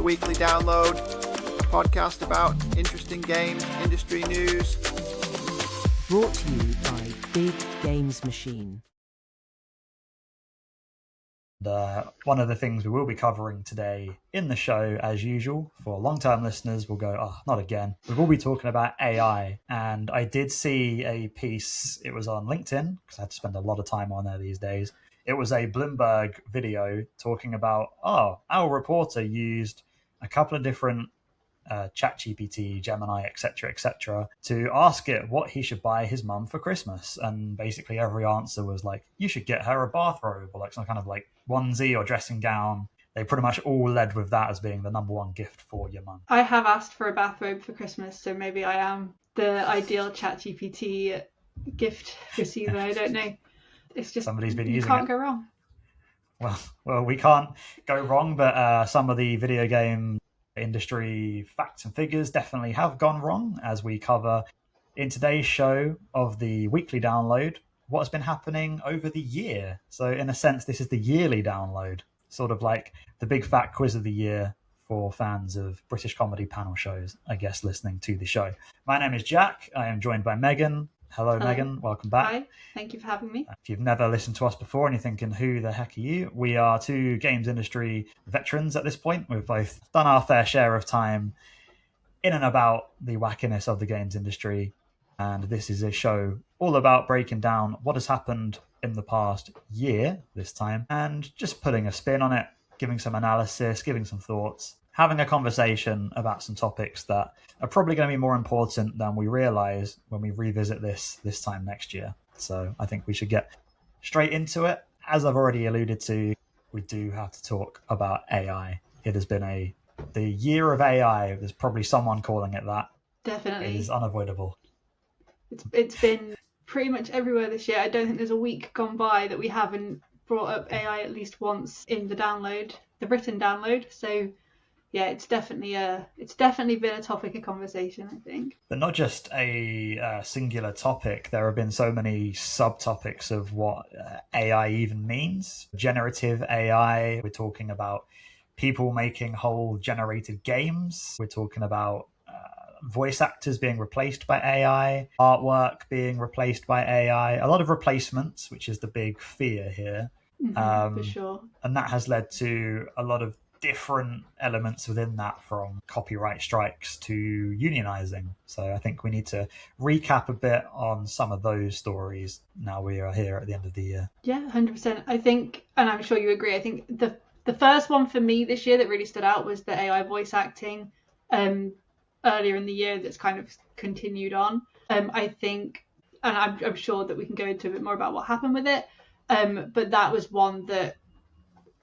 Weekly Download, a podcast about interesting games, industry news. Brought to you by Big Games Machine. One of the things we will be covering today in the show, as usual, for long-term listeners will go, oh, not again. We will be talking about AI. And I did see a piece, it was on LinkedIn, because I had to spend a lot of time on there these days. It was a Bloomberg video talking about, our reporter used a couple of different ChatGPT, Gemini, etc., to ask it what he should buy his mum for Christmas. And basically every answer was like, you should get her a bathrobe or like some kind of like onesie or dressing gown. They pretty much all led with that as being the number one gift for your mum. I have asked for a bathrobe for Christmas, so maybe I am the ideal ChatGPT gift receiver. I don't know. It's just somebody's been you using can't it. go wrong. Well, we can't go wrong, but some of the video game industry facts and figures definitely have gone wrong, as we cover in today's show of the weekly download what has been happening over the year. So in a sense, this is the yearly download, sort of like the big fat quiz of the year for fans of British comedy panel shows, I guess, listening to the show. My name is Jack. I am joined by Megan. Hello. Megan. Welcome back. Hi. Thank you for having me. If you've never listened to us before and you're thinking, who the heck are you? We are two games industry veterans at this point. We've both done our fair share of time in and about the wackiness of the games industry. And this is a show all about breaking down what has happened in the past year this time and just putting a spin on it, giving some analysis, giving some thoughts, having a conversation about some topics that are probably going to be more important than we realize when we revisit this time next year. So I think we should get straight into it. As I've already alluded to, we do have to talk about AI. It has been the year of AI. There's probably someone calling it that. Definitely. It is unavoidable. It's been pretty much everywhere this year. I don't think there's a week gone by that we haven't brought up AI at least once in the written download. So yeah, it's definitely been a topic of conversation, I think. But not just a singular topic. There have been so many subtopics of what AI even means. Generative AI. We're talking about people making whole generated games. We're talking about voice actors being replaced by AI, artwork being replaced by AI. A lot of replacements, which is the big fear here. For sure. And that has led to a lot of different elements within that, from copyright strikes to unionizing. So I think we need to recap a bit on some of those stories now we are here at the end of the year. Yeah, 100%. I think, and I'm sure you agree, I think the first one for me this year that really stood out was the AI voice acting earlier in the year that's kind of continued on. I think, and I'm sure that we can go into a bit more about what happened with it, but that was one that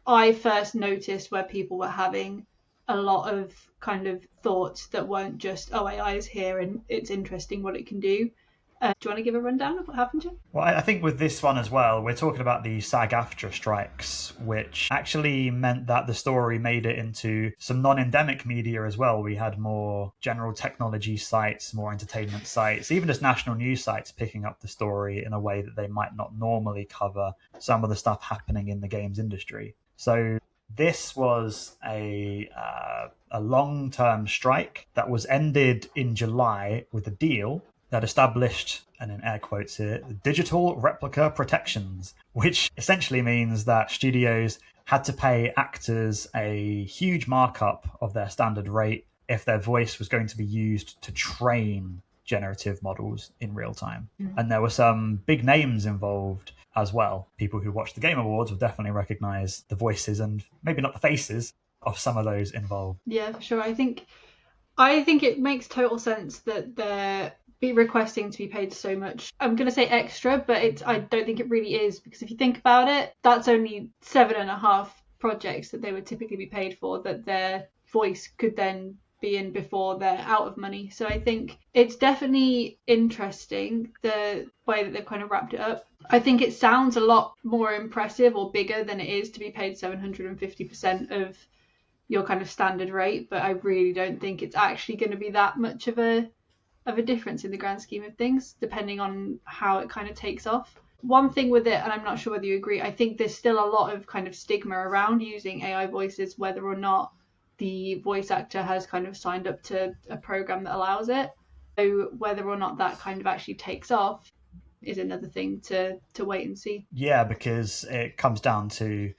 I first noticed where people were having a lot of kind of thoughts that weren't just, AI is here and it's interesting what it can do. Do you want to give a rundown of what happened, Jim? Well, I think with this one as well, we're talking about the SAG-AFTRA strikes, which actually meant that the story made it into some non-endemic media as well. We had more general technology sites, more entertainment sites, even just national news sites picking up the story in a way that they might not normally cover some of the stuff happening in the games industry. So this was a long-term strike that was ended in July with a deal that established, and in air quotes here, digital replica protections, which essentially means that studios had to pay actors a huge markup of their standard rate if their voice was going to be used to train generative models in real time. And there were some big names involved as well. People who watch the Game Awards will definitely recognize the voices and maybe not the faces of some of those involved. Yeah, for sure. I think it makes total sense that they're requesting to be paid so much. I'm going to say extra, but I don't think it really is, because if you think about it, that's only 7.5 projects that they would typically be paid for that their voice could then be in before they're out of money. So I think it's definitely interesting the way that they've kind of wrapped it up. I think it sounds a lot more impressive or bigger than it is to be paid 750% of your kind of standard rate, but I really don't think it's actually going to be that much of a difference in the grand scheme of things, depending on how it kind of takes off. One thing with it, and I'm not sure whether you agree, I think there's still a lot of kind of stigma around using AI voices, whether or not the voice actor has kind of signed up to a program that allows it. So whether or not that kind of actually takes off is another thing to wait and see. Yeah, because it comes down to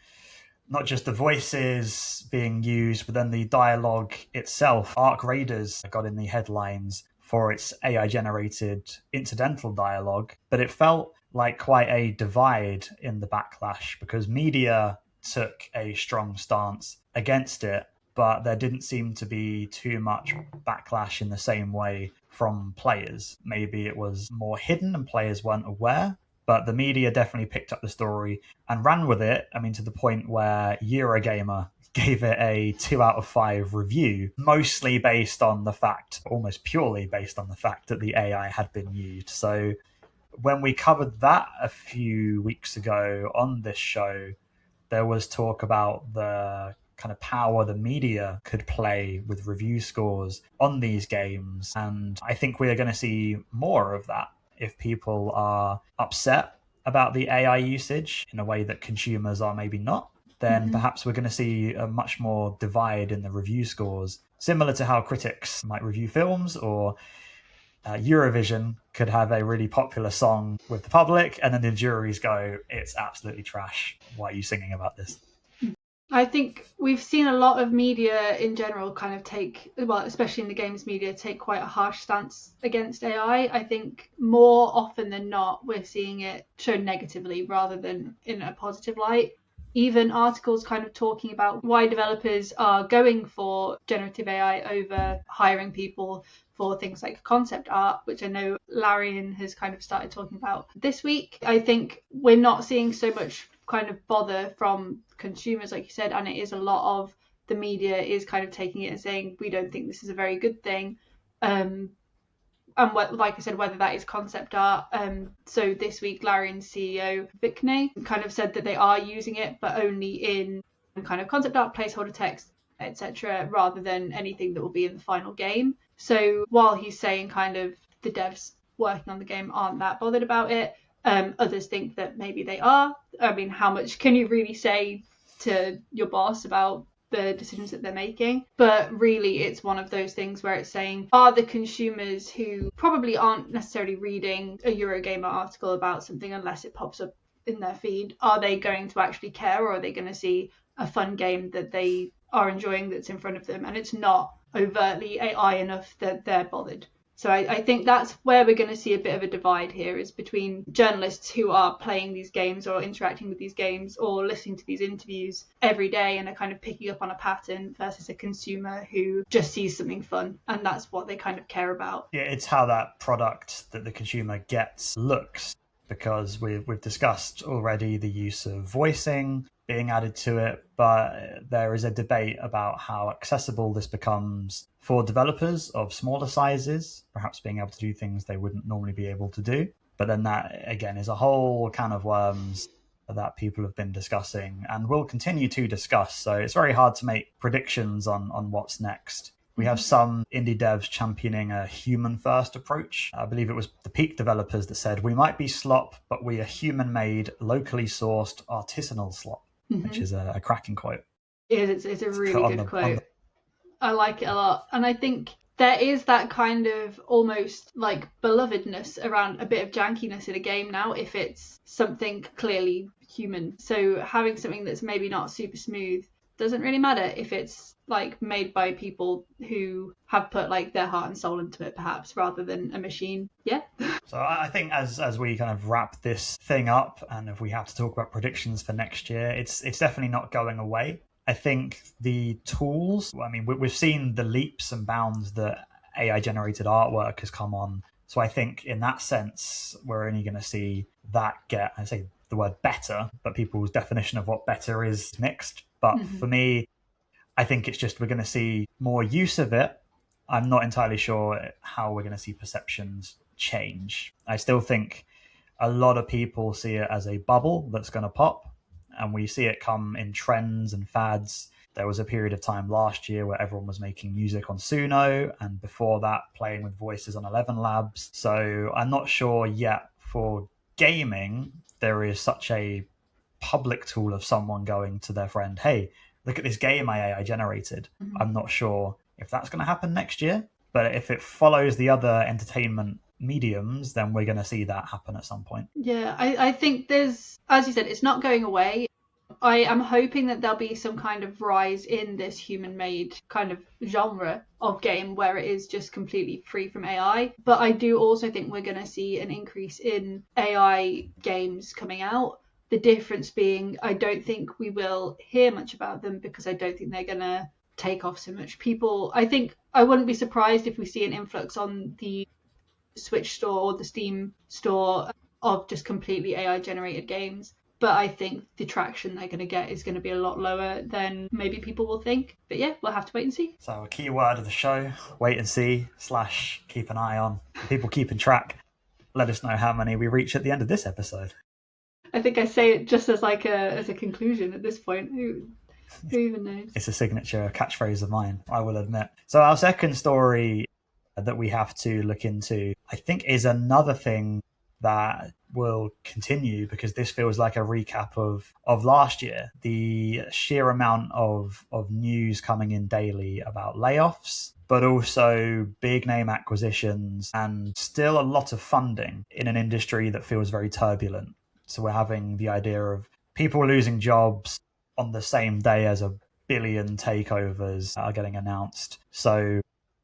not just the voices being used, but then the dialogue itself. Arc Raiders got in the headlines for its AI-generated incidental dialogue, but it felt like quite a divide in the backlash because media took a strong stance against it, but there didn't seem to be too much backlash in the same way from players. Maybe it was more hidden and players weren't aware, but the media definitely picked up the story and ran with it. I mean, to the point where Eurogamer gave it a 2 out of 5 review, mostly based on the fact, almost purely based on the fact that the AI had been used. So when we covered that a few weeks ago on this show, there was talk about the kind of power the media could play with review scores on these games. And I think we're going to see more of that. If people are upset about the AI usage in a way that consumers are maybe not, then perhaps we're going to see a much more divide in the review scores, similar to how critics might review films, or Eurovision could have a really popular song with the public and then the juries go, it's absolutely trash. Why are you singing about this? I think we've seen a lot of media in general kind of take, well, especially in the games media, take quite a harsh stance against AI. I think more often than not, we're seeing it shown negatively rather than in a positive light. Even articles kind of talking about why developers are going for generative AI over hiring people for things like concept art, which I know Larian has kind of started talking about this week. I think we're not seeing so much kind of bother from consumers, like you said, and it is a lot of the media is kind of taking it and saying, we don't think this is a very good thing. And like I said, whether that is concept art. So this week, Larian's CEO, Vicney, kind of said that they are using it, but only in kind of concept art, placeholder text, etc., rather than anything that will be in the final game. So while he's saying kind of the devs working on the game aren't that bothered about it, others think that maybe they are. I mean, how much can you really say to your boss about the decisions that they're making? But really, it's one of those things where it's saying, are the consumers who probably aren't necessarily reading a Eurogamer article about something unless it pops up in their feed, are they going to actually care, or are they going to see a fun game that they are enjoying that's in front of them and it's not overtly AI enough that they're bothered? So I think that's where we're going to see a bit of a divide here, is between journalists who are playing these games or interacting with these games or listening to these interviews every day and are kind of picking up on a pattern, versus a consumer who just sees something fun and that's what they kind of care about. Yeah, it's how that product that the consumer gets looks, because we've discussed already the use of voicing being added to it, but there is a debate about how accessible this becomes for developers of smaller sizes, perhaps being able to do things they wouldn't normally be able to do. But then that, again, is a whole can of worms that people have been discussing and will continue to discuss. So it's very hard to make predictions on what's next. We have some indie devs championing a human-first approach. I believe it was the Peak developers that said, we might be slop, but we are human-made, locally sourced, artisanal slop, which is a cracking quote. It's a really good quote. I like it a lot. And I think there is that kind of almost like belovedness around a bit of jankiness in a game now, if it's something clearly human. So having something that's maybe not super smooth doesn't really matter if it's like made by people who have put like their heart and soul into it, perhaps, rather than a machine. Yeah. So I think as we kind of wrap this thing up, and if we have to talk about predictions for next year, it's definitely not going away. I think the tools, I mean, we've seen the leaps and bounds that AI generated artwork has come on. So I think in that sense, we're only going to see that get, I say the word better, but people's definition of what better is mixed. But for me, I think it's just we're going to see more use of it. I'm not entirely sure how we're going to see perceptions change. I still think a lot of people see it as a bubble that's going to pop, and we see it come in trends and fads. There was a period of time last year where everyone was making music on Suno, and before that playing with voices on 11 Labs. So I'm not sure yet for gaming there is such a public tool of someone going to their friend, hey, look at this game my AI generated. Mm-hmm. I'm not sure if that's going to happen next year, but if it follows the other entertainment mediums, then we're going to see that happen at some point. Yeah, I think there's, as you said, it's not going away. I am hoping that there'll be some kind of rise in this human-made kind of genre of game where it is just completely free from AI. But I do also think we're going to see an increase in AI games coming out. The difference being, I don't think we will hear much about them because I don't think they're going to take off so much. People, I think I wouldn't be surprised if we see an influx on the Switch store or the Steam store of just completely AI generated games. But I think the traction they're going to get is going to be a lot lower than maybe people will think. But yeah, we'll have to wait and see. So a key word of the show, wait and see / keep an eye on. People keeping track. Let us know how many we reach at the end of this episode. I think I say it just as like as a conclusion at this point. Who even knows? It's a signature catchphrase of mine, I will admit. So our second story that we have to look into, I think, is another thing that will continue because this feels like a recap of last year. The sheer amount of news coming in daily about layoffs, but also big name acquisitions and still a lot of funding in an industry that feels very turbulent. So we're having the idea of people losing jobs on the same day as 1 billion takeovers are getting announced. So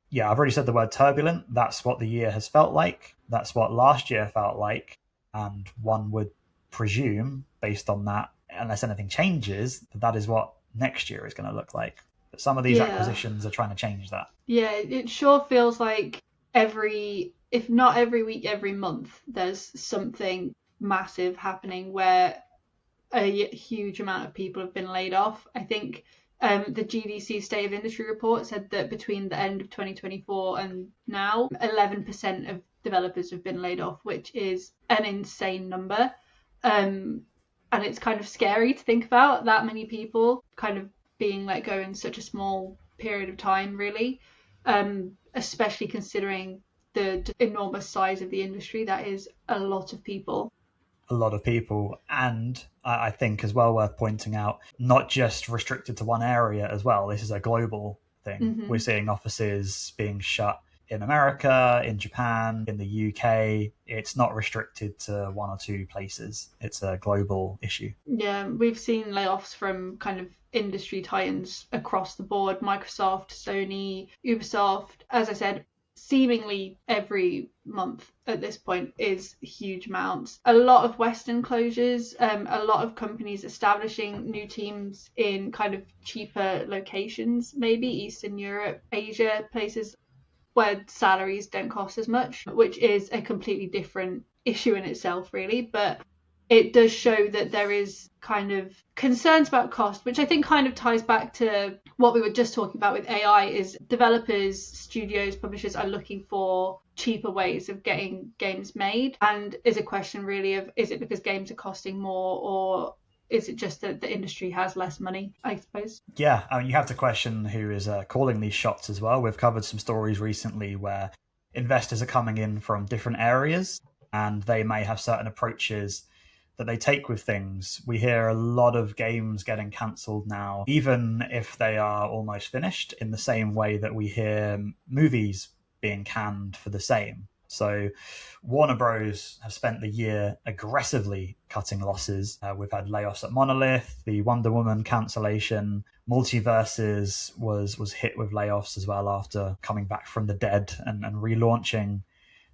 yeah, I've already said the word turbulent. That's what the year has felt like. That's what last year felt like. And one would presume, based on that, unless anything changes, that is what next year is going to look like. But some of these acquisitions are trying to change that. Yeah, it sure feels like if not every week, every month, there's something massive happening where a huge amount of people have been laid off. I think the GDC State of Industry report said that between the end of 2024 and now, 11% of developers have been laid off, which is an insane number. And it's kind of scary to think about that many people kind of being let go in such a small period of time, really, especially considering the enormous size of the industry. That is a lot of people. A lot of people, and I think as well worth pointing out, not just restricted to one area as well. This is a global thing. Mm-hmm. We're seeing offices being shut in America, in Japan, in the UK. It's not restricted to one or two places. It's a global issue. Yeah, we've seen layoffs from kind of industry titans across the board. Microsoft, Sony, Ubisoft. As I said, seemingly every month at this point is huge amounts. A lot of Western closures, a lot of companies establishing new teams in kind of cheaper locations, maybe Eastern Europe, Asia, places where salaries don't cost as much, which is a completely different issue in itself, really. But it does show that there is kind of concerns about cost, which I think kind of ties back to what we were just talking about with AI, is developers, studios, publishers are looking for cheaper ways of getting games made. And is a question really of, is it because games are costing more, or is it just that the industry has less money, I suppose? Yeah, I mean, you have to question who is calling these shots as well. We've covered some stories recently where investors are coming in from different areas and they may have certain approaches that they take with things. We hear a lot of games getting cancelled now, even if they are almost finished, in the same way that we hear movies being canned for the same. So Warner Bros. Have spent the year aggressively cutting losses. We've had layoffs at Monolith, the Wonder Woman cancellation, Multiverses was hit with layoffs as well after coming back from the dead and relaunching.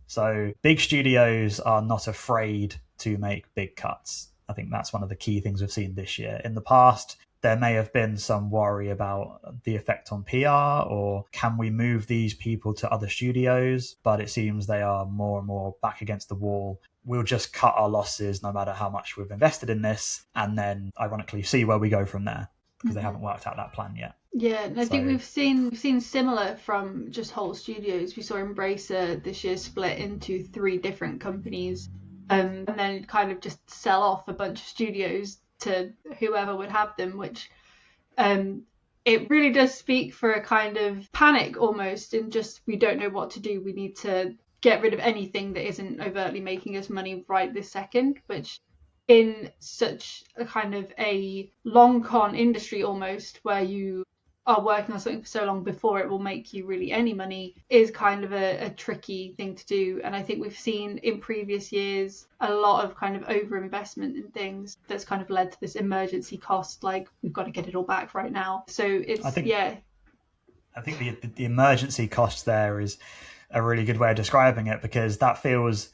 So big studios are not afraid to make big cuts. I think that's one of the key things we've seen this year. In the past, there may have been some worry about the effect on PR, or can we move these people to other studios? But it seems they are more and more back against the wall. We'll just cut our losses no matter how much we've invested in this, and then ironically see where we go from there, because they haven't worked out that plan yet. Yeah, and I think we've seen similar from just whole studios. We saw Embracer this year split into 3 different companies, and then kind of just sell off a bunch of studios to whoever would have them, which it really does speak for a kind of panic almost, in just, we don't know what to do. We need to get rid of anything that isn't overtly making us money right this second, which in such a kind of a long con industry almost, where you are working on something for so long before it will make you really any money, is kind of a tricky thing to do. And I think we've seen in previous years a lot of kind of overinvestment in things that's kind of led to this emergency cost, like we've got to get it all back right now. So it's I think the emergency cost there is a really good way of describing it, because that feels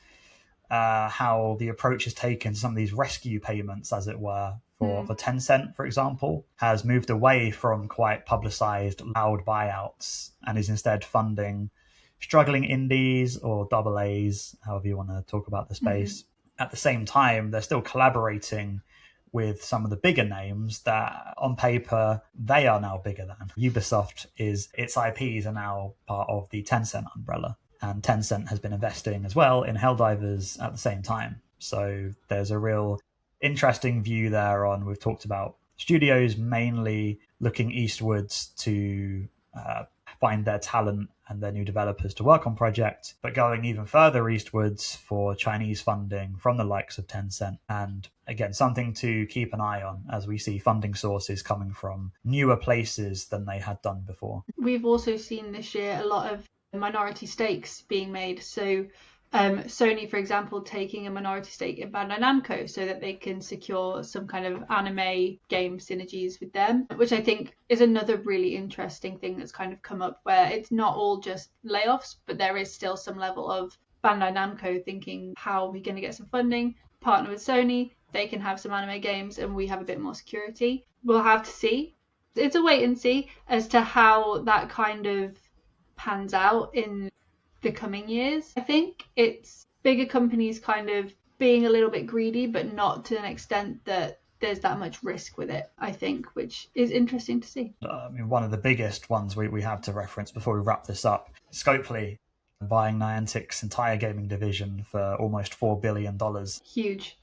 how the approach is taken to some of these rescue payments, as it were, for Tencent, for example, has moved away from quite publicized, loud buyouts and is instead funding struggling indies or double A's, however you want to talk about the space. At the same time, they're still collaborating with some of the bigger names that on paper they are now bigger than. Ubisoft its IPs are now part of the Tencent umbrella, and Tencent has been investing as well in Helldivers at the same time. So there's a real interesting view there on, we've talked about studios mainly looking eastwards to find their talent and their new developers to work on projects, but going even further eastwards for Chinese funding from the likes of Tencent. And again, something to keep an eye on as we see funding sources coming from newer places than they had done before. We've also seen this year a lot of minority stakes being made. So Sony, for example, taking a minority stake in Bandai Namco so that they can secure some kind of anime game synergies with them, which I think is another really interesting thing that's kind of come up, where it's not all just layoffs, but there is still some level of Bandai Namco thinking, how are we going to get some funding, partner with Sony, they can have some anime games and we have a bit more security. We'll have to see. It's a wait and see as to how that kind of pans out in the coming years. I think it's bigger companies kind of being a little bit greedy, but not to an extent that there's that much risk with it, I think, which is interesting to see. I mean, one of the biggest ones we have to reference before we wrap this up, Scopely buying Niantic's entire gaming division for almost $4 billion. Huge.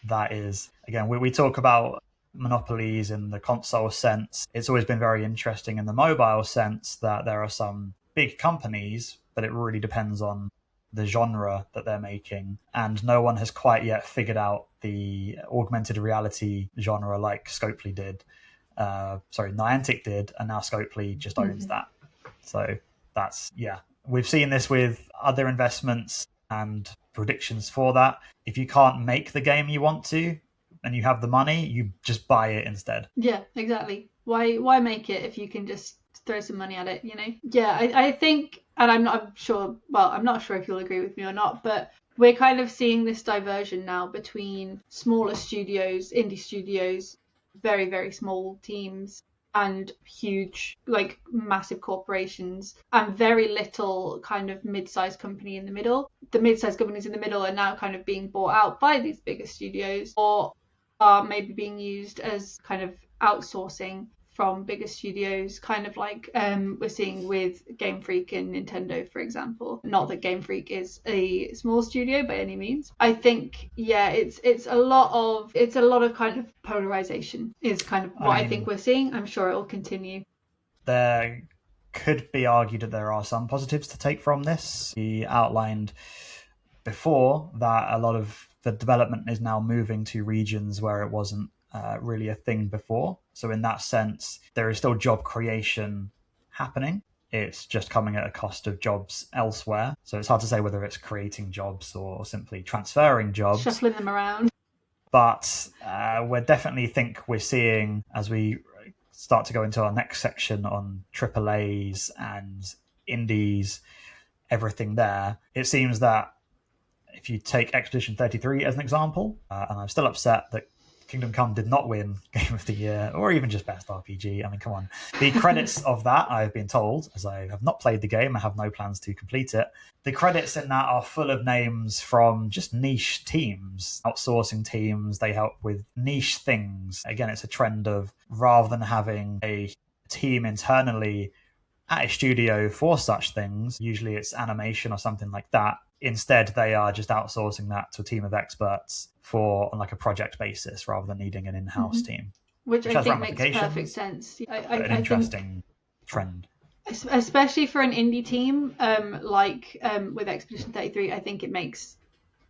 That is, again, we talk about monopolies in the console sense. It's always been very interesting in the mobile sense that there are some big companies, but it really depends on the genre that they're making. And no one has quite yet figured out the augmented reality genre like Scopely did. Niantic did, and now Scopely just owns that. So that's, we've seen this with other investments and predictions for that. If you can't make the game you want to, and you have the money, you just buy it instead. Yeah, exactly. Why make it if you can just throw some money at it, you know? Yeah, I think, and I'm not sure if you'll agree with me or not, but we're kind of seeing this diversion now between smaller studios, indie studios, very, very small teams, and huge, like massive corporations, and very little kind of mid-sized company in the middle. The mid-sized companies in the middle are now kind of being bought out by these bigger studios, or are maybe being used as kind of outsourcing from bigger studios, kind of like we're seeing with Game Freak and Nintendo, for example. Not that Game Freak is a small studio by any means. I think, it's a lot of kind of polarization is kind of what I think we're seeing. I'm sure it will continue. There could be argued that there are some positives to take from this. We outlined before that a lot of the development is now moving to regions where it wasn't really a thing before. So in that sense, there is still job creation happening. It's just coming at a cost of jobs elsewhere. So it's hard to say whether it's creating jobs or simply transferring jobs. Shuffling them around. But we definitely think we're seeing, as we start to go into our next section on AAAs and indies, everything there, it seems that if you take Expedition 33 as an example, and I'm still upset that Kingdom Come did not win Game of the Year, or even just Best RPG. I mean, come on. The credits of that, I've been told, as I have not played the game, I have no plans to complete it. The credits in that are full of names from just niche teams, outsourcing teams. They help with niche things. Again, it's a trend of, rather than having a team internally at a studio for such things, usually it's animation or something like that. Instead, they are just outsourcing that to a team of experts on like a project basis, rather than needing an in-house team. Which I think makes perfect sense. An interesting trend. Especially for an indie team, with Expedition 33, I think it makes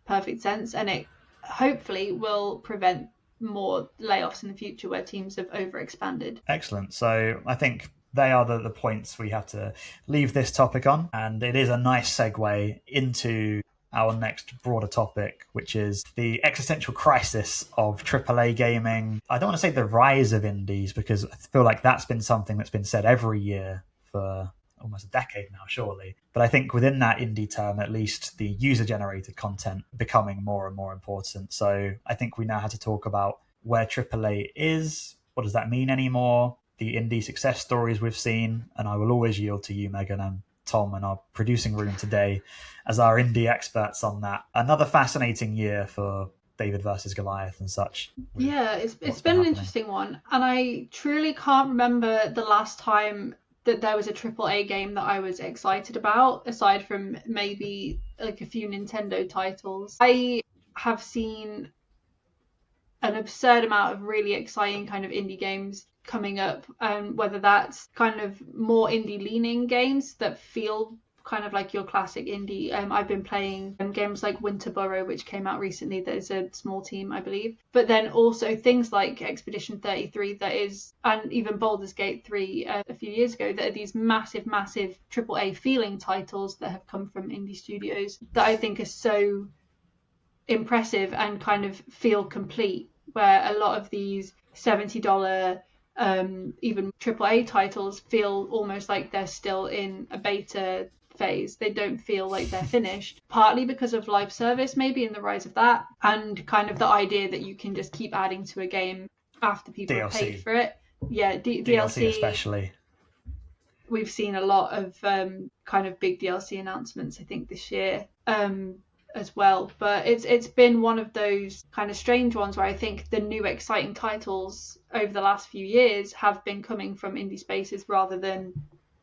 perfect sense. And hopefully will prevent more layoffs in the future where teams have overexpanded. Excellent. So I think they are the points we have to leave this topic on. And it is a nice segue into our next broader topic, which is the existential crisis of AAA gaming. I don't want to say the rise of indies, because I feel like that's been something that's been said every year for almost a decade now, surely. But I think within that indie term, at least, the user-generated content becoming more and more important. So I think we now have to talk about where AAA is, what does that mean anymore, the indie success stories we've seen, and I will always yield to you, Megan, and Tom and our producing room today as our indie experts on that. Another fascinating year for David versus Goliath and such. Yeah, it's been an interesting one, and I truly can't remember the last time that there was a AAA game that I was excited about, aside from maybe like a few Nintendo titles. I have seen an absurd amount of really exciting kind of indie games coming up, whether that's kind of more indie leaning games that feel kind of like your classic indie. I've been playing games like Winterborough, which came out recently, that is a small team, I believe, but then also things like Expedition 33 that is, and even Baldur's Gate 3 a few years ago, that are these massive AAA feeling titles that have come from indie studios that I think are so impressive and kind of feel complete, where a lot of these $70 even AAA titles feel almost like they're still in a beta phase. They don't feel like they're finished, partly because of live service maybe and the rise of that, and kind of the idea that you can just keep adding to a game after people have paid for it. Yeah, DLC especially. We've seen a lot of kind of big DLC announcements, I think, this year as well, but it's been one of those kind of strange ones where I think the new exciting titles over the last few years have been coming from indie spaces rather than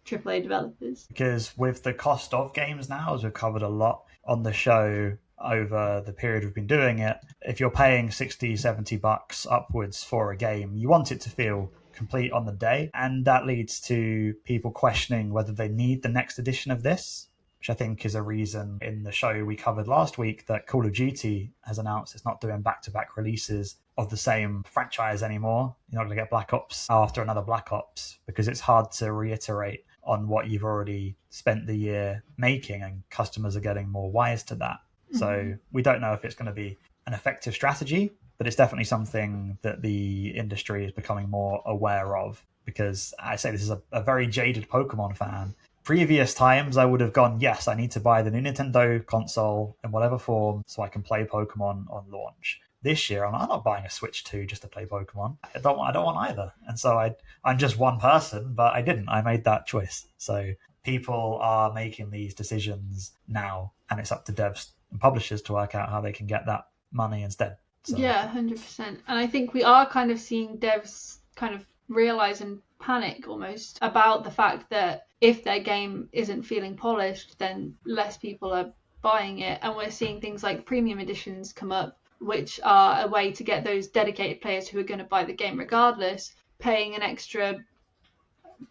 AAA developers. Because with the cost of games now, as we've covered a lot on the show over the period we've been doing it, if you're paying $60-$70 upwards for a game, you want it to feel complete on the day, and that leads to people questioning whether they need the next edition of this, which I think is a reason in the show we covered last week that Call of Duty has announced it's not doing back-to-back releases of the same franchise anymore. You're not going to get Black Ops after another Black Ops, because it's hard to reiterate on what you've already spent the year making, and customers are getting more wise to that. Mm-hmm. So we don't know if it's going to be an effective strategy, but it's definitely something that the industry is becoming more aware of, because I say this is a very jaded Pokemon fan. Previous times I would have gone, yes, I need to buy the new Nintendo console in whatever form so I can play Pokemon on launch. This year, I'm not buying a Switch 2 just to play Pokemon. I don't want either. And so I'm just one person, but I didn't. I made that choice. So people are making these decisions now, and it's up to devs and publishers to work out how they can get that money instead. So. Yeah, 100%. And I think we are kind of seeing devs kind of realize and panic almost about the fact that if their game isn't feeling polished, then less people are buying it. And we're seeing things like premium editions come up, which are a way to get those dedicated players who are going to buy the game regardless, paying an extra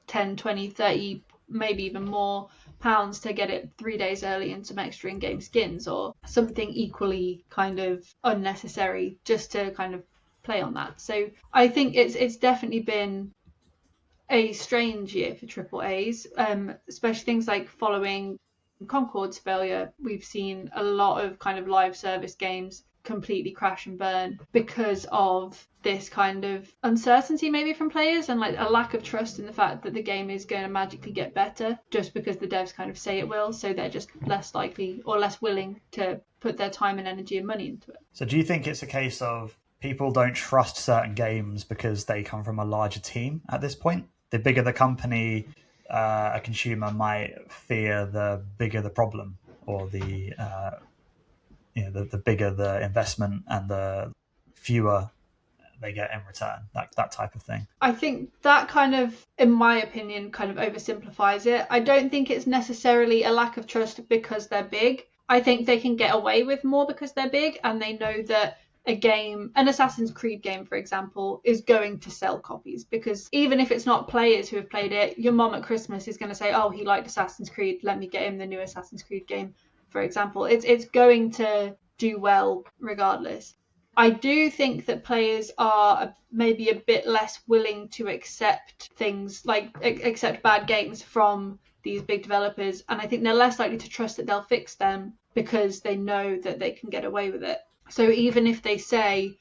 10, 20, 30, maybe even more pounds to get it 3 days early and some extra in-game skins or something equally kind of unnecessary just to kind of play on that. So I think it's definitely been a strange year for AAAs, especially things like following Concord's failure. We've seen a lot of kind of live service games completely crash and burn because of this kind of uncertainty maybe from players, and like a lack of trust in the fact that the game is going to magically get better just because the devs kind of say it will, so they're just less likely or less willing to put their time and energy and money into it. So do you think it's a case of people don't trust certain games because they come from a larger team at this point? The bigger the company, a consumer might fear the bigger the problem, or the bigger the investment and the fewer they get in return, that type of thing. I think that kind of, in my opinion, kind of oversimplifies it. I don't think it's necessarily a lack of trust because they're big. I think they can get away with more because they're big, and they know that a game, an Assassin's Creed game, for example, is going to sell copies, because even if it's not players who have played it, your mom at Christmas is going to say, oh, he liked Assassin's Creed, let me get him the new Assassin's Creed game, for example. It's going to do well regardless. I do think that players are maybe a bit less willing to accept things like accept bad games from these big developers, and I think they're less likely to trust that they'll fix them because they know that they can get away with it. So even if they say,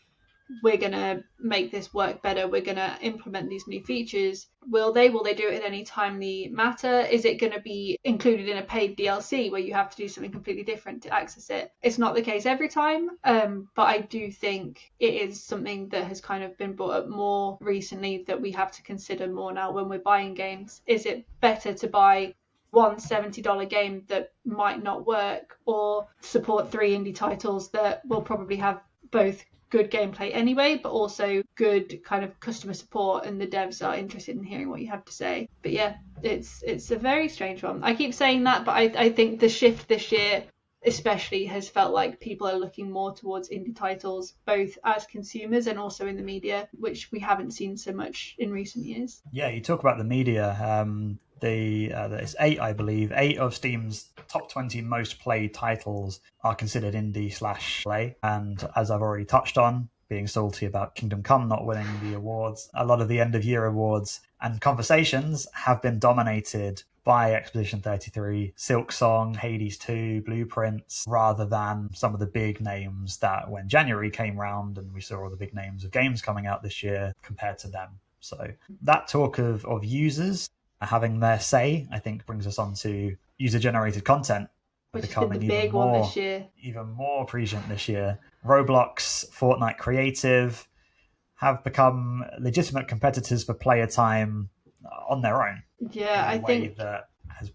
we're going to make this work better, we're going to implement these new features, will they do it in any timely matter? Is it going to be included in a paid DLC where you have to do something completely different to access it? It's not the case every time, but I do think it is something that has kind of been brought up more recently that we have to consider more now when we're buying games. Is it better to buy one $70 game that might not work, or support 3 indie titles that will probably have both good gameplay anyway, but also good kind of customer support, and the devs are interested in hearing what you have to say? But yeah, it's a very strange one. I keep saying that, but I think the shift this year especially has felt like people are looking more towards indie titles, both as consumers and also in the media, which we haven't seen so much in recent years. Yeah, you talk about the media. There's 8, I believe. 8 of Steam's top 20 most played titles are considered indie/play. And as I've already touched on, being salty about Kingdom Come not winning the awards, a lot of the end of year awards and conversations have been dominated by Expedition 33, Silksong, Hades 2, Blueprints, rather than some of the big names that when January came round and we saw all the big names of games coming out this year compared to them. So that talk of users having their say, I think, brings us on to user-generated content, which has been the big one this year. Even more prescient this year. Roblox, Fortnite Creative have become legitimate competitors for player time on their own. Yeah, I think that has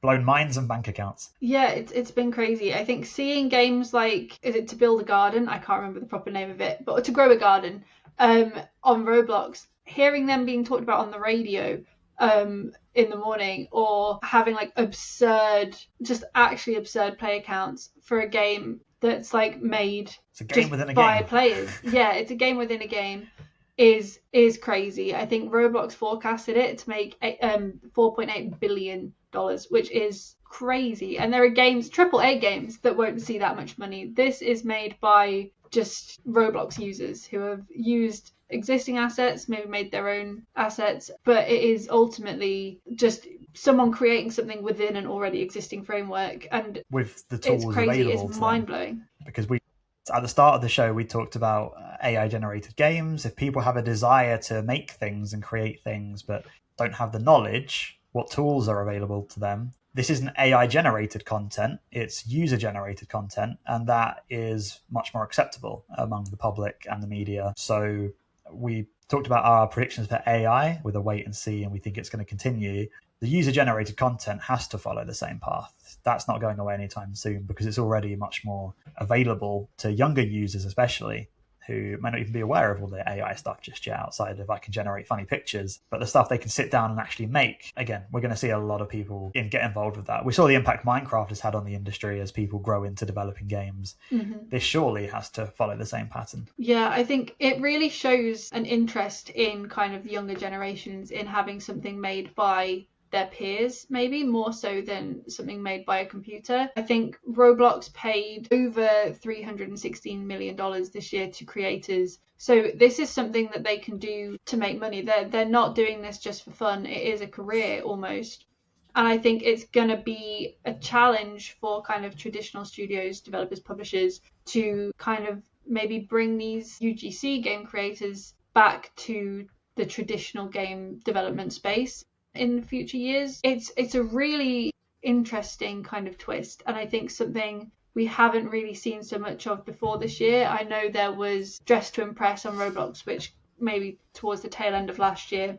blown minds and bank accounts. Yeah, it's been crazy. I think seeing games like, is it To Build a Garden? I can't remember the proper name of it, but To Grow a Garden on Roblox, hearing them being talked about on the radio in the morning, or having like absurd player counts for a game that's like made it's a game just within a by game. players. Yeah, it's a game within a game. Is crazy. I think Roblox forecasted it to make $4.8 billion, which is crazy. And there are games, AAA games, that won't see that much money. This is made by just Roblox users who have used existing assets, maybe made their own assets, but it is ultimately just someone creating something within an already existing framework. And with the tools it's crazy, available it's to mind-blowing. them. Because at the start of the show, we talked about AI-generated games. If people have a desire to make things and create things, but don't have the knowledge, what tools are available to them? This isn't AI-generated content, it's user-generated content, and that is much more acceptable among the public and the media. So we talked about our predictions for AI with a wait and see, and we think it's going to continue. The user-generated content has to follow the same path. That's not going away anytime soon because it's already much more available to younger users, especially, who may not even be aware of all the AI stuff just yet, outside of I can generate funny pictures. But the stuff they can sit down and actually make, again, we're going to see a lot of people get involved with that. We saw the impact Minecraft has had on the industry as people grow into developing games. Mm-hmm. This surely has to follow the same pattern. Yeah, I think it really shows an interest in kind of younger generations in having something made by their peers, maybe more so than something made by a computer. I think Roblox paid over $316 million this year to creators. So this is something that they can do to make money. They're not doing this just for fun. It is a career almost. And I think it's going to be a challenge for kind of traditional studios, developers, publishers to kind of maybe bring these UGC game creators back to the traditional game development space in future years. It's a really interesting kind of twist, and I think something we haven't really seen so much of before this year. I know there was Dress to Impress on Roblox, which maybe towards the tail end of last year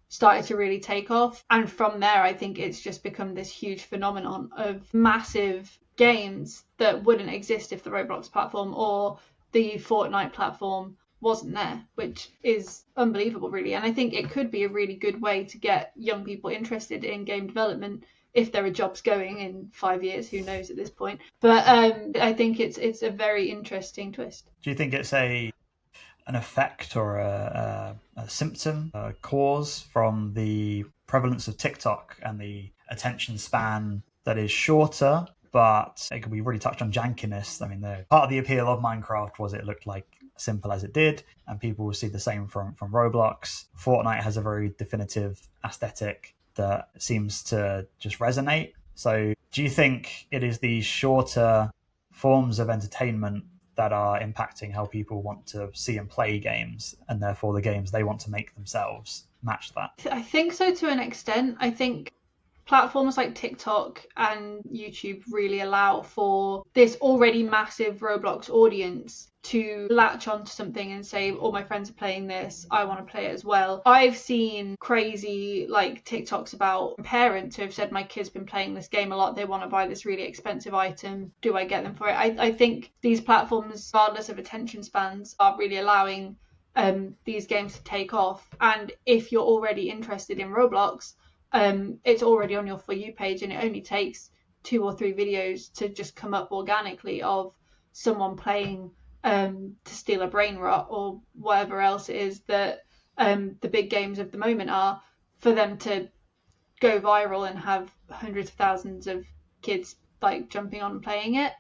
started to really take off, and from there I think it's just become this huge phenomenon of massive games that wouldn't exist if the Roblox platform or the Fortnite platform wasn't there, which is unbelievable really. And I think it could be a really good way to get young people interested in game development if there are jobs going in 5 years, who knows at this point. But I think it's a very interesting twist. Do you think it's an effect or a symptom, a cause from the prevalence of TikTok and the attention span that is shorter but we really touched on jankiness. I mean, part of the appeal of Minecraft was it looked like simple as it did, and people will see the same from Roblox. Fortnite has a very definitive aesthetic that seems to just resonate. So do you think it is the shorter forms of entertainment that are impacting how people want to see and play games, and therefore the games they want to make themselves match that? I think so, to an extent. I think platforms like TikTok and YouTube really allow for this already massive Roblox audience to latch onto something and say, oh, my friends are playing this, I want to play it as well. I've seen crazy TikToks about parents who have said, my kid's been playing this game a lot, they want to buy this really expensive item, do I get them for it? I think these platforms, regardless of attention spans, are really allowing these games to take off. And if you're already interested in Roblox, it's already on your For You page, and it only takes 2 or 3 videos to just come up organically of someone playing to steal a brain rot or whatever else it is that the big games of the moment are, for them to go viral and have hundreds of thousands of kids jumping on and playing it.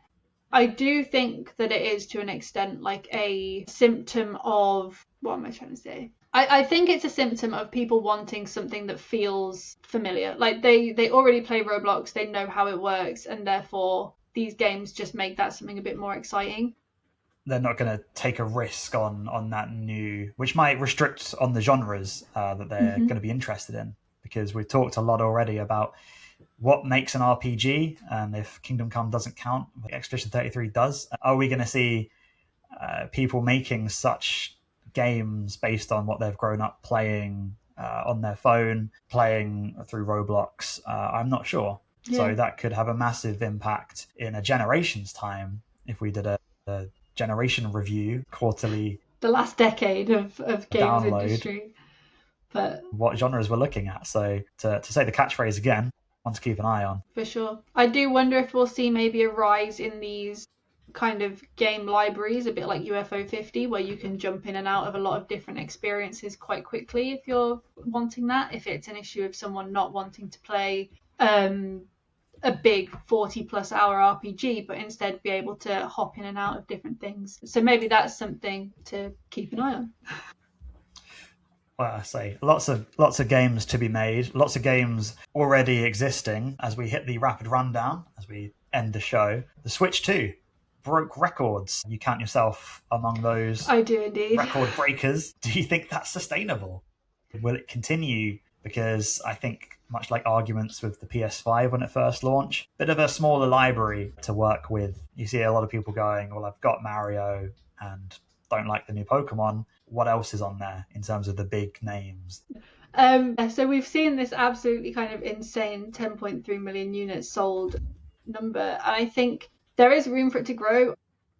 I do think that it is, to an extent, a symptom of, what am I trying to say? I think it's a symptom of people wanting something that feels familiar. They already play Roblox, they know how it works, and therefore these games just make that something a bit more exciting. They're not going to take a risk on that new, which might restrict on the genres that they're going to be interested in, because we've talked a lot already about what makes an RPG, and if Kingdom Come doesn't count, Expedition 33 does. Are we going to see people making such games based on what they've grown up playing on their phone, playing through Roblox? I'm not sure. Yeah. So that could have a massive impact in a generation's time if we did a generation review quarterly. The last decade of games download, industry. But what genres we're looking at. So to say the catchphrase again, one to keep an eye on. For sure. I do wonder if we'll see maybe a rise in these kind of game libraries, a bit like UFO 50, where you can jump in and out of a lot of different experiences quite quickly if you're wanting that. If it's an issue of someone not wanting to play a big 40 plus hour RPG, but instead be able to hop in and out of different things. So maybe that's something to keep an eye on. Well, I say lots of games to be made, lots of games already existing. As we hit the rapid rundown, as we end the show, the Switch 2 broke records. You count yourself among those? I do indeed. Record breakers. Do you think that's sustainable? Will it continue? Because I think, much like arguments with the PS5 when it first launched, bit of a smaller library to work with. You see a lot of people going, well, I've got Mario and don't like the new Pokemon. What else is on there in terms of the big names? So we've seen this absolutely kind of insane 10.3 million units sold number, and I think there is room for it to grow.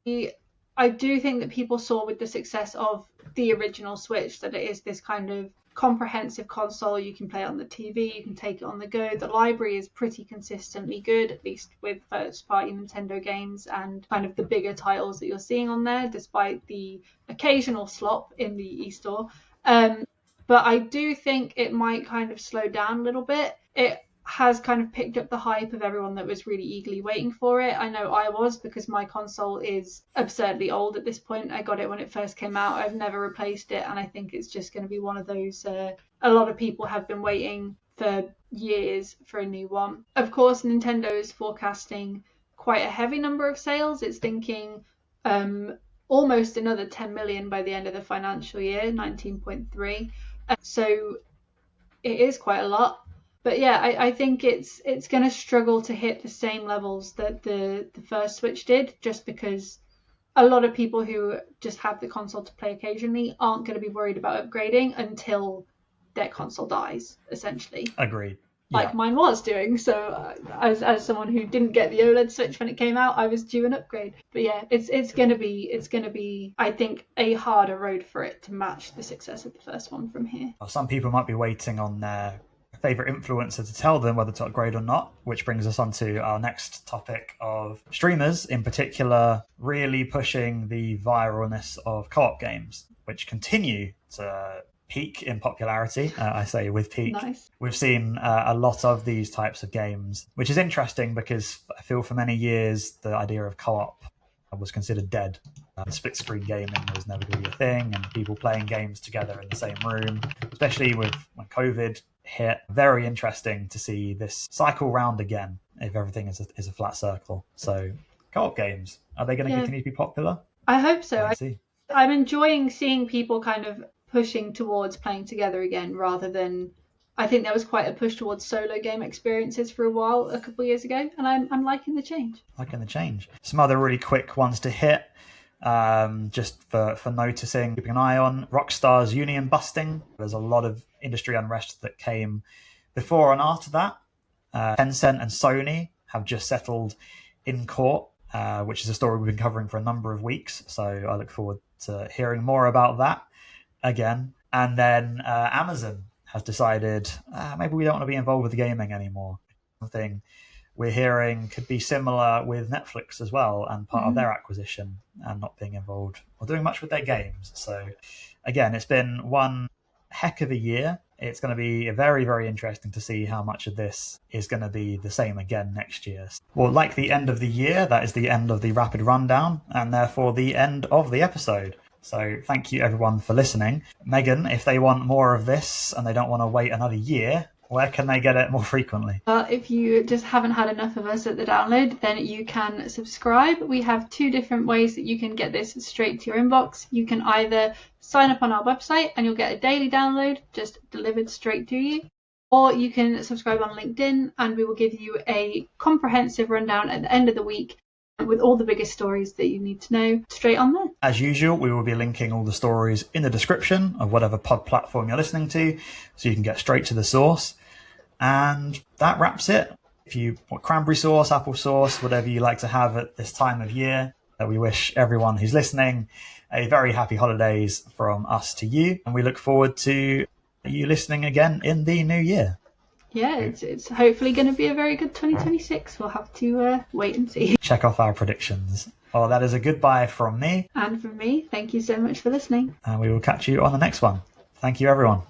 I do think that people saw with the success of the original Switch that it is this kind of comprehensive console. You can play it on the TV, you can take it on the go. The library is pretty consistently good, at least with first-party Nintendo games and kind of the bigger titles that you're seeing on there, despite the occasional slop in the eStore. But I do think it might kind of slow down a little bit. It has kind of picked up the hype of everyone that was really eagerly waiting for it. I know I was, because my console is absurdly old at this point. I got it when it first came out. I've never replaced it, and I think it's just going to be one of those a lot of people have been waiting for years for a new one. Of course, Nintendo is forecasting quite a heavy number of sales. It's thinking almost another 10 million by the end of the financial year, 19.3. So it is quite a lot. But yeah, I think it's going to struggle to hit the same levels that the first Switch did, just because a lot of people who just have the console to play occasionally aren't going to be worried about upgrading until their console dies, essentially. Agreed. Like mine was doing. So as someone who didn't get the OLED Switch when it came out, I was due an upgrade. But yeah, it's going to be I think a harder road for it to match the success of the first one from here. Well, some people might be waiting on their favorite influencer to tell them whether to upgrade or not, which brings us on to our next topic of streamers in particular really pushing the viralness of co-op games, which continue to peak in popularity. I say with peak. Nice. We've seen a lot of these types of games, which is interesting because I feel for many years the idea of co-op was considered dead. Split screen gaming was never going to be a thing, and people playing games together in the same room, especially when COVID hit. Very interesting to see this cycle round again if everything is a flat circle. So co-op games, are they going to continue to be popular? I hope so. Let's see. I'm enjoying seeing people kind of pushing towards playing together again, rather than, I think there was quite a push towards solo game experiences for a while a couple of years ago, and I'm liking the change. Some other really quick ones to hit, just for noticing, keeping an eye on. Rockstar's union busting. There's a lot of industry unrest that came before and after that. Tencent and Sony have just settled in court, which is a story we've been covering for a number of weeks. So I look forward to hearing more about that again. And then Amazon has decided maybe we don't want to be involved with the gaming anymore. Something we're hearing could be similar with Netflix as well, and part of their acquisition, and not being involved or doing much with their games. So again, it's been one heck of a year. It's going to be very, very interesting to see how much of this is going to be the same again next year. Well, like the end of the year, that is the end of the Rapid Rundown, and therefore the end of the episode. So thank you everyone for listening. Megan, if they want more of this and they don't want to wait another year, where can they get it more frequently? If you just haven't had enough of us at the download, then you can subscribe. We have 2 different ways that you can get this straight to your inbox. You can either sign up on our website and you'll get a daily download just delivered straight to you, or you can subscribe on LinkedIn and we will give you a comprehensive rundown at the end of the week with all the biggest stories that you need to know straight on there. As usual, we will be linking all the stories in the description of whatever pod platform you're listening to, so you can get straight to the source. And that wraps it. If you want cranberry sauce, apple sauce, whatever you like to have at this time of year, we wish everyone who's listening a very happy holidays from us to you. And we look forward to you listening again in the new year. Yeah, it's hopefully going to be a very good 2026. We'll have to wait and see. Check off our predictions. Well, that is a goodbye from me. And from me, thank you so much for listening. And we will catch you on the next one. Thank you, everyone.